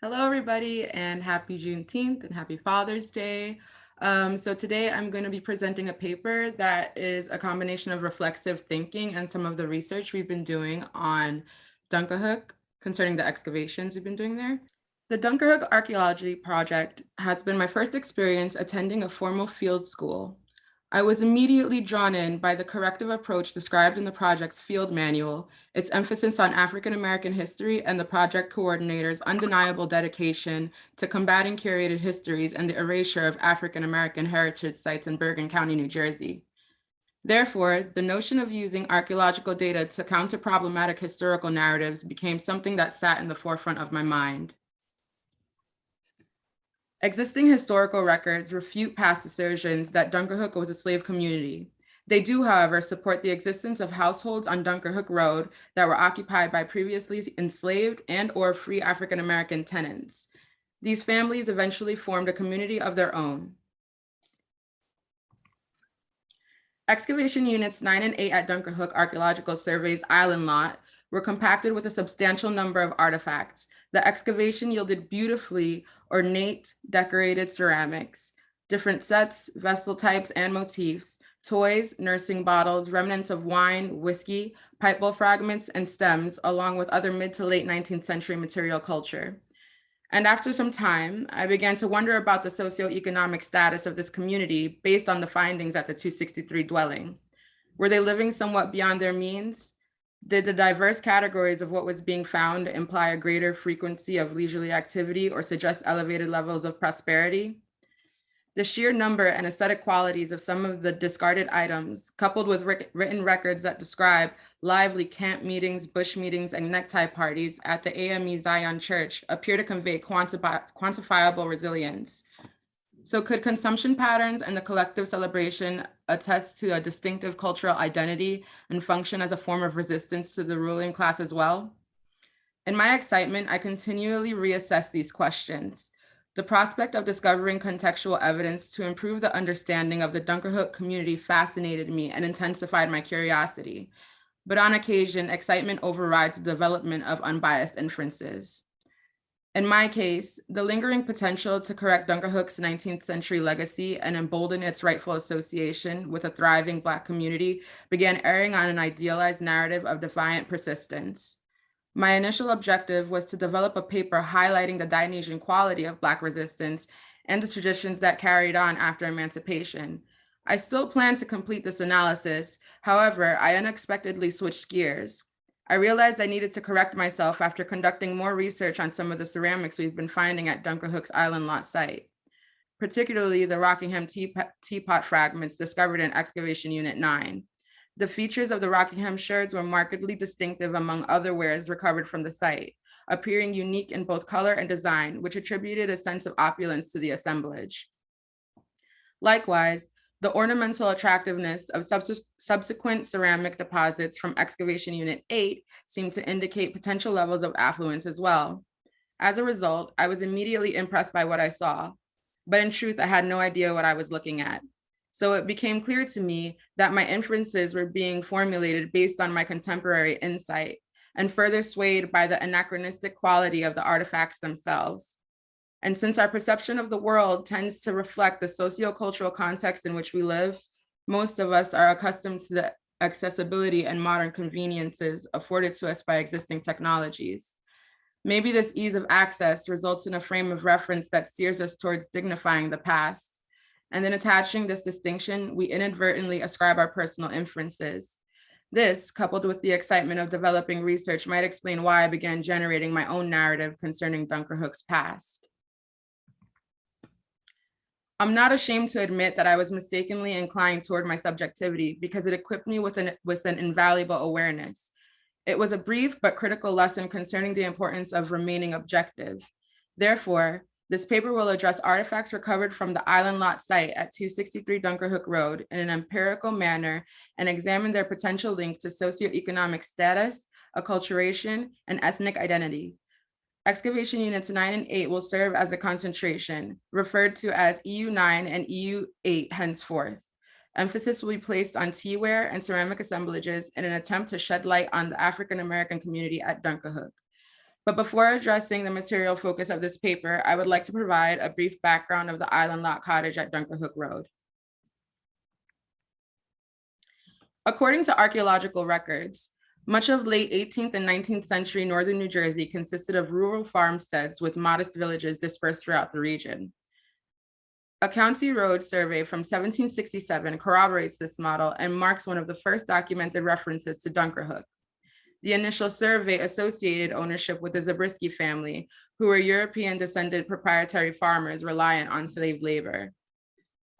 Hello, everybody, and happy Juneteenth and happy Father's Day. So today I'm going to be presenting a paper that is a combination of reflexive thinking and some of the research we've been doing on Dunkerhook concerning the excavations we've been doing there. The Dunkerhook Archaeology project has been my first experience attending a formal field school. I was immediately drawn in by the corrective approach described in the project's field manual, its emphasis on African American history, and the project coordinator's undeniable dedication to combating curated histories and the erasure of African American heritage sites in Bergen County, New Jersey. Therefore, the notion of using archaeological data to counter problematic historical narratives became something that sat in the forefront of my mind. Existing historical records refute past assertions that Dunkerhook was a slave community. They do, however, support the existence of households on Dunkerhook Road that were occupied by previously enslaved and/or free African American tenants. These families eventually formed a community of their own. Excavation units 9 and 8 at Dunkerhook Archaeological Survey's island lot were compacted with a substantial number of artifacts. The excavation yielded beautifully ornate, decorated ceramics, different sets, vessel types, and motifs, toys, nursing bottles, remnants of wine, whiskey, pipe bowl fragments, and stems, along with other mid to late 19th century material culture. And after some time, I began to wonder about the socio-economic status of this community based on the findings at the 263 dwelling. Were they living somewhat beyond their means? Did the diverse categories of what was being found imply a greater frequency of leisurely activity or suggest elevated levels of prosperity? The sheer number and aesthetic qualities of some of the discarded items, coupled with written records that describe lively camp meetings, bush meetings, and necktie parties at the AME Zion Church, appear to convey quantifiable resilience. So could consumption patterns and the collective celebration attest to a distinctive cultural identity and function as a form of resistance to the ruling class as well? In my excitement, I continually reassess these questions. The prospect of discovering contextual evidence to improve the understanding of the Dunkerhook community fascinated me and intensified my curiosity. But on occasion, excitement overrides the development of unbiased inferences. In my case, the lingering potential to correct Dunkerhook's 19th century legacy and embolden its rightful association with a thriving Black community began erring on an idealized narrative of defiant persistence. My initial objective was to develop a paper highlighting the Dionysian quality of Black resistance and the traditions that carried on after emancipation. I still plan to complete this analysis. However, I unexpectedly switched gears. I realized I needed to correct myself after conducting more research on some of the ceramics we've been finding at Dunkerhook's Island Lot site, particularly the Rockingham teapot fragments discovered in Excavation Unit 9. The features of the Rockingham sherds were markedly distinctive among other wares recovered from the site, appearing unique in both color and design, which attributed a sense of opulence to the assemblage. Likewise, the ornamental attractiveness of subsequent ceramic deposits from Excavation Unit 8 seemed to indicate potential levels of affluence as well. As a result, I was immediately impressed by what I saw, but in truth, I had no idea what I was looking at. So it became clear to me that my inferences were being formulated based on my contemporary insight and further swayed by the anachronistic quality of the artifacts themselves. And since our perception of the world tends to reflect the sociocultural context in which we live, most of us are accustomed to the accessibility and modern conveniences afforded to us by existing technologies. Maybe this ease of access results in a frame of reference that steers us towards dignifying the past. And then attaching this distinction, we inadvertently ascribe our personal inferences. This, coupled with the excitement of developing research, might explain why I began generating my own narrative concerning Dunkerhook's past. I'm not ashamed to admit that I was mistakenly inclined toward my subjectivity because it equipped me with an invaluable awareness. It was a brief but critical lesson concerning the importance of remaining objective. Therefore, this paper will address artifacts recovered from the Island Lot site at 263 Dunkerhook Road in an empirical manner and examine their potential link to socioeconomic status, acculturation, and ethnic identity. Excavation units 9 and 8 will serve as a concentration, referred to as EU9 and EU8 henceforth. Emphasis will be placed on tea ware and ceramic assemblages in an attempt to shed light on the African American community at Dunkerhook. But before addressing the material focus of this paper, I would like to provide a brief background of the island lot cottage at Dunkerhook Road. According to archaeological records, much of late 18th and 19th century northern New Jersey consisted of rural farmsteads with modest villages dispersed throughout the region. A county road survey from 1767 corroborates this model and marks one of the first documented references to Dunkerhook. The initial survey associated ownership with the Zabriskie family, who were European-descended proprietary farmers reliant on slave labor.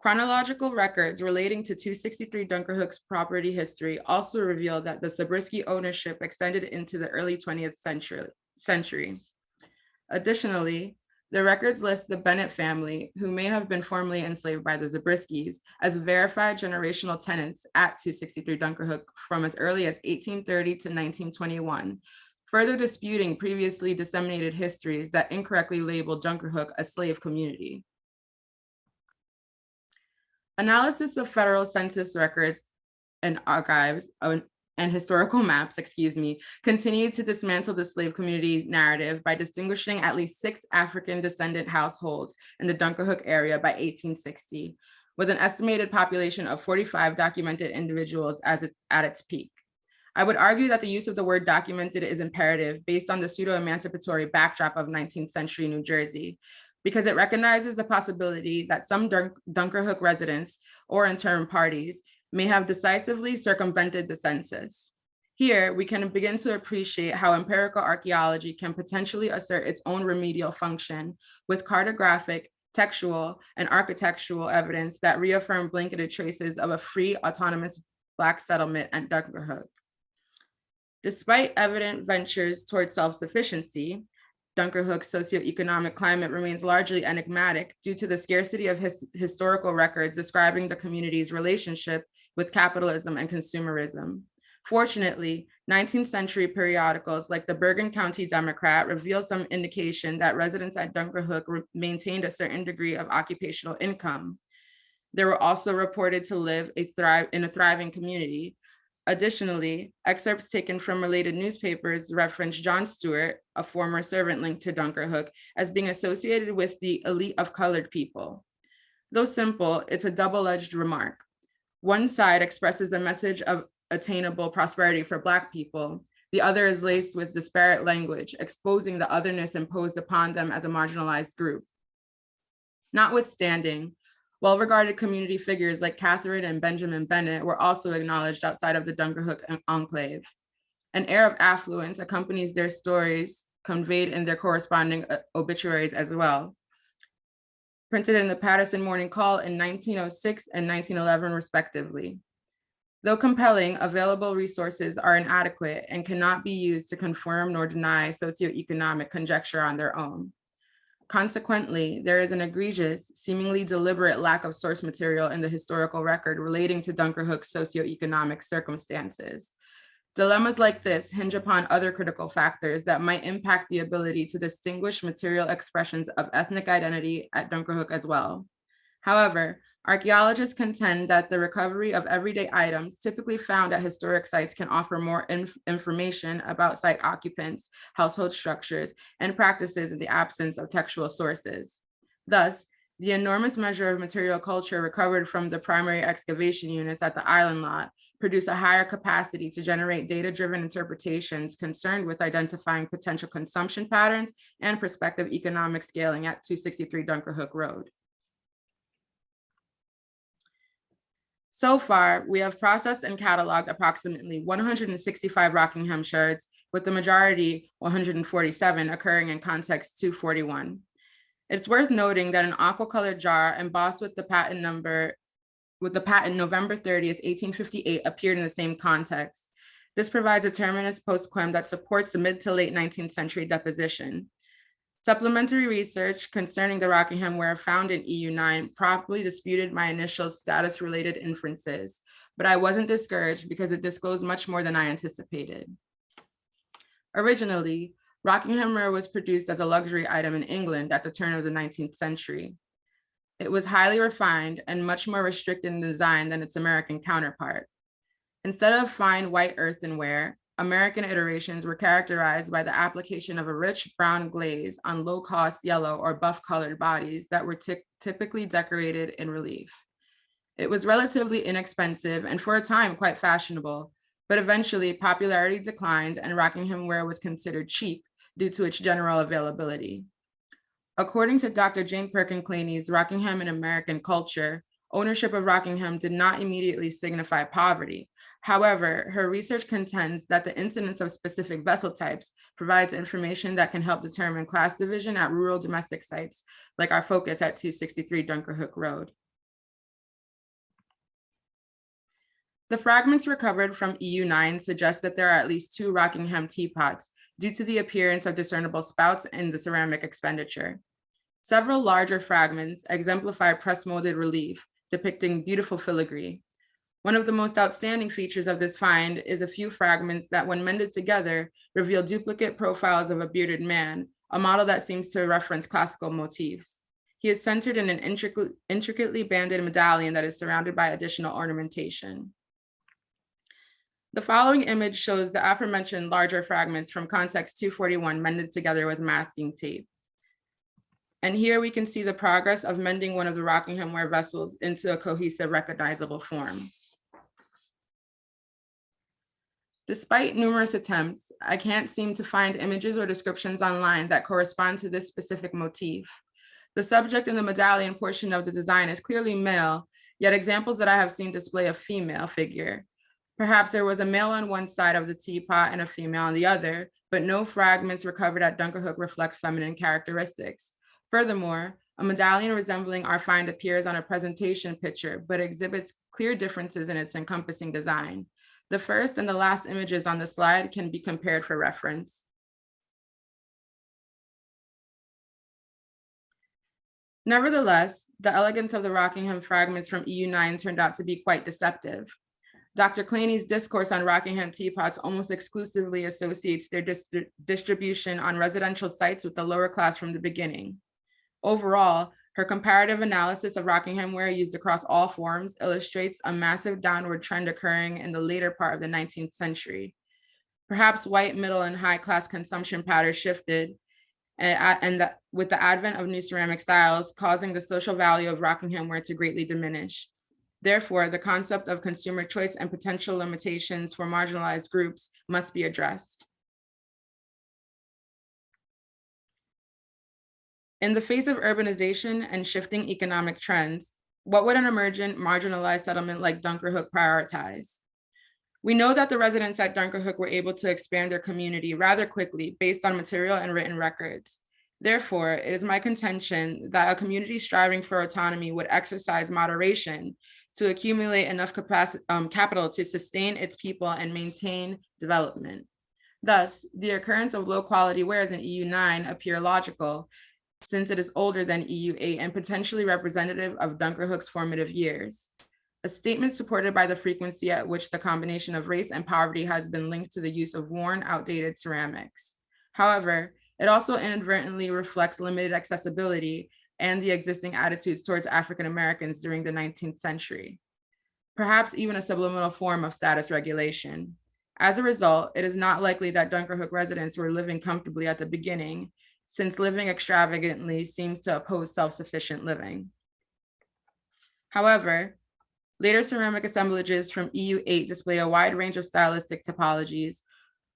Chronological records relating to 263 Dunkerhook's property history also reveal that the Zabriskie ownership extended into the early 20th century. Additionally, the records list the Bennett family, who may have been formerly enslaved by the Zabriskies, as verified generational tenants at 263 Dunkerhook from as early as 1830 to 1921, further disputing previously disseminated histories that incorrectly labeled Dunkerhook a slave community. Analysis of federal census records and archives and historical maps, continued to dismantle the slave community narrative by distinguishing at least 6 African descendant households in the Dunkerhook area by 1860, with an estimated population of 45 documented individuals at its peak. I would argue that the use of the word documented is imperative based on the pseudo-emancipatory backdrop of 19th century New Jersey, because it recognizes the possibility that some Dunkerhook residents, or in turn parties, may have decisively circumvented the census. Here, we can begin to appreciate how empirical archaeology can potentially assert its own remedial function with cartographic, textual, and architectural evidence that reaffirm blanketed traces of a free, autonomous Black settlement at Dunkerhook. Despite evident ventures towards self-sufficiency, Dunkerhook's socioeconomic climate remains largely enigmatic due to the scarcity of historical records describing the community's relationship with capitalism and consumerism. Fortunately, 19th century periodicals like the Bergen County Democrat reveal some indication that residents at Dunkerhook maintained a certain degree of occupational income. They were also reported to live in a thriving community. Additionally, excerpts taken from related newspapers reference John Stewart, a former servant linked to Dunkerhook, as being associated with the elite of colored people. Though simple, it's a double-edged remark. One side expresses a message of attainable prosperity for Black people. The other is laced with disparate language, exposing the otherness imposed upon them as a marginalized group. Notwithstanding, well-regarded community figures like Catherine and Benjamin Bennett were also acknowledged outside of the Dunkerhook enclave. An air of affluence accompanies their stories conveyed in their corresponding obituaries as well. Printed in the Patterson Morning Call in 1906 and 1911, respectively. Though compelling, available resources are inadequate and cannot be used to confirm nor deny socioeconomic conjecture on their own. Consequently, there is an egregious, seemingly deliberate lack of source material in the historical record relating to Dunkerhook's socioeconomic circumstances. Dilemmas like this hinge upon other critical factors that might impact the ability to distinguish material expressions of ethnic identity at Dunkerhook as well. However, archaeologists contend that the recovery of everyday items typically found at historic sites can offer more information about site occupants, household structures, and practices in the absence of textual sources. Thus, the enormous measure of material culture recovered from the primary excavation units at the island lot produce a higher capacity to generate data-driven interpretations concerned with identifying potential consumption patterns and prospective economic scaling at 263 Dunkerhook Road. So far, we have processed and cataloged approximately 165 Rockingham sherds, with the majority, 147, occurring in context 241. It's worth noting that an aqua-colored jar embossed with the patent November 30th, 1858 appeared in the same context. This provides a terminus postquem that supports the mid to late 19th century deposition. Supplementary research concerning the Rockingham ware found in EU9 promptly disputed my initial status-related inferences, but I wasn't discouraged because it disclosed much more than I anticipated. Originally, Rockingham ware was produced as a luxury item in England at the turn of the 19th century. It was highly refined and much more restricted in design than its American counterpart. Instead of fine white earthenware, American iterations were characterized by the application of a rich brown glaze on low-cost yellow or buff-colored bodies that were typically decorated in relief. It was relatively inexpensive and for a time quite fashionable, but eventually popularity declined and Rockingham ware was considered cheap due to its general availability. According to Dr. Jane Perkin Claney's Rockingham in American Culture, ownership of Rockingham did not immediately signify poverty. However, her research contends that the incidence of specific vessel types provides information that can help determine class division at rural domestic sites, like our focus at 263 Dunkerhook Road. The fragments recovered from EU9 suggest that there are at least 2 Rockingham teapots due to the appearance of discernible spouts in the ceramic expenditure. Several larger fragments exemplify press-molded relief depicting beautiful filigree. One of the most outstanding features of this find is a few fragments that, when mended together, reveal duplicate profiles of a bearded man, a model that seems to reference classical motifs. He is centered in an intricately banded medallion that is surrounded by additional ornamentation. The following image shows the aforementioned larger fragments from context 241 mended together with masking tape. And here we can see the progress of mending one of the Rockingham ware vessels into a cohesive, recognizable form. Despite numerous attempts, I can't seem to find images or descriptions online that correspond to this specific motif. The subject in the medallion portion of the design is clearly male, yet examples that I have seen display a female figure. Perhaps there was a male on one side of the teapot and a female on the other, but no fragments recovered at Dunkerhook reflect feminine characteristics. Furthermore, a medallion resembling our find appears on a presentation picture, but exhibits clear differences in its encompassing design. The first and the last images on the slide can be compared for reference. Nevertheless, the elegance of the Rockingham fragments from EU9 turned out to be quite deceptive. Dr. Claney's discourse on Rockingham teapots almost exclusively associates their distribution on residential sites with the lower class from the beginning. Overall, her comparative analysis of Rockingham ware used across all forms illustrates a massive downward trend occurring in the later part of the 19th century. Perhaps white, middle, and high class consumption patterns shifted, with the advent of new ceramic styles, causing the social value of Rockingham ware to greatly diminish. Therefore, the concept of consumer choice and potential limitations for marginalized groups must be addressed. In the face of urbanization and shifting economic trends, what would an emergent, marginalized settlement like Dunkerhook prioritize? We know that the residents at Dunkerhook were able to expand their community rather quickly based on material and written records. Therefore, it is my contention that a community striving for autonomy would exercise moderation to accumulate enough capital to sustain its people and maintain development. Thus, the occurrence of low quality wares in EU9 appear logical, since it is older than EU8 and potentially representative of Dunkerhook's formative years. A statement supported by the frequency at which the combination of race and poverty has been linked to the use of worn, outdated ceramics. However, it also inadvertently reflects limited accessibility and the existing attitudes towards African Americans during the 19th century, perhaps even a subliminal form of status regulation. As a result, it is not likely that Dunkerhook residents were living comfortably at the beginning, since living extravagantly seems to oppose self-sufficient living. However, later ceramic assemblages from EU8 display a wide range of stylistic typologies,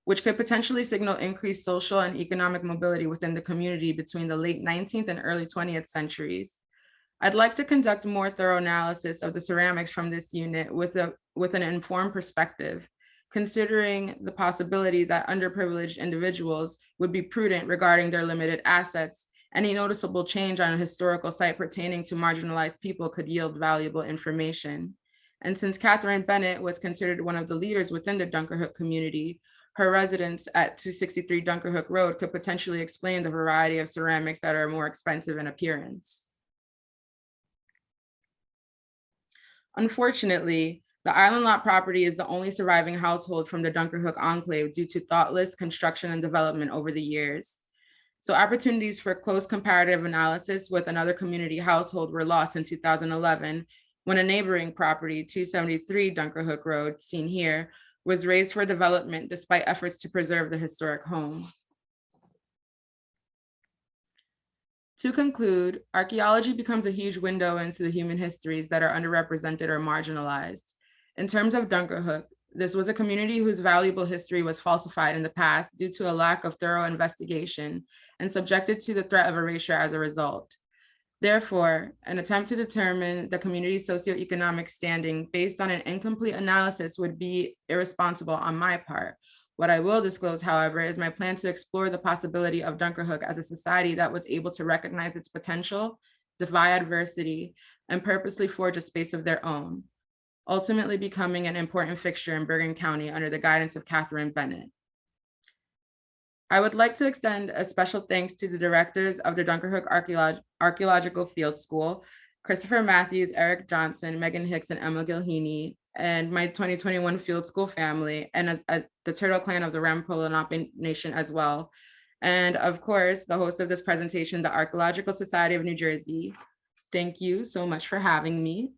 which could potentially signal increased social and economic mobility within the community between the late 19th and early 20th centuries. I'd like to conduct more thorough analysis of the ceramics from this unit with an informed perspective, considering the possibility that underprivileged individuals would be prudent regarding their limited assets. Any noticeable change on a historical site pertaining to marginalized people could yield valuable information. And since Catherine Bennett was considered one of the leaders within the Dunkerhook community, her residence at 263 Dunkerhook Road could potentially explain the variety of ceramics that are more expensive in appearance. Unfortunately, the island lot property is the only surviving household from the Dunkerhook enclave due to thoughtless construction and development over the years. So opportunities for close comparative analysis with another community household were lost in 2011 when a neighboring property, 273 Dunkerhook Road, seen here, was raised for development despite efforts to preserve the historic home. To conclude, archaeology becomes a huge window into the human histories that are underrepresented or marginalized. In terms of Dunkerhook, this was a community whose valuable history was falsified in the past due to a lack of thorough investigation and subjected to the threat of erasure as a result. Therefore, an attempt to determine the community's socioeconomic standing based on an incomplete analysis would be irresponsible on my part. What I will disclose, however, is my plan to explore the possibility of Dunkerhook as a society that was able to recognize its potential, defy adversity, and purposely forge a space of their own, ultimately becoming an important fixture in Bergen County under the guidance of Catherine Bennett. I would like to extend a special thanks to the directors of the Dunkerhook Archaeological Field School, Christopher Matthews, Eric Johnson, Megan Hicks, and Emma Gilhini, and my 2021 Field School family, and the Turtle Clan of the Rampo Nation as well. And of course, the host of this presentation, the Archaeological Society of New Jersey. Thank you so much for having me.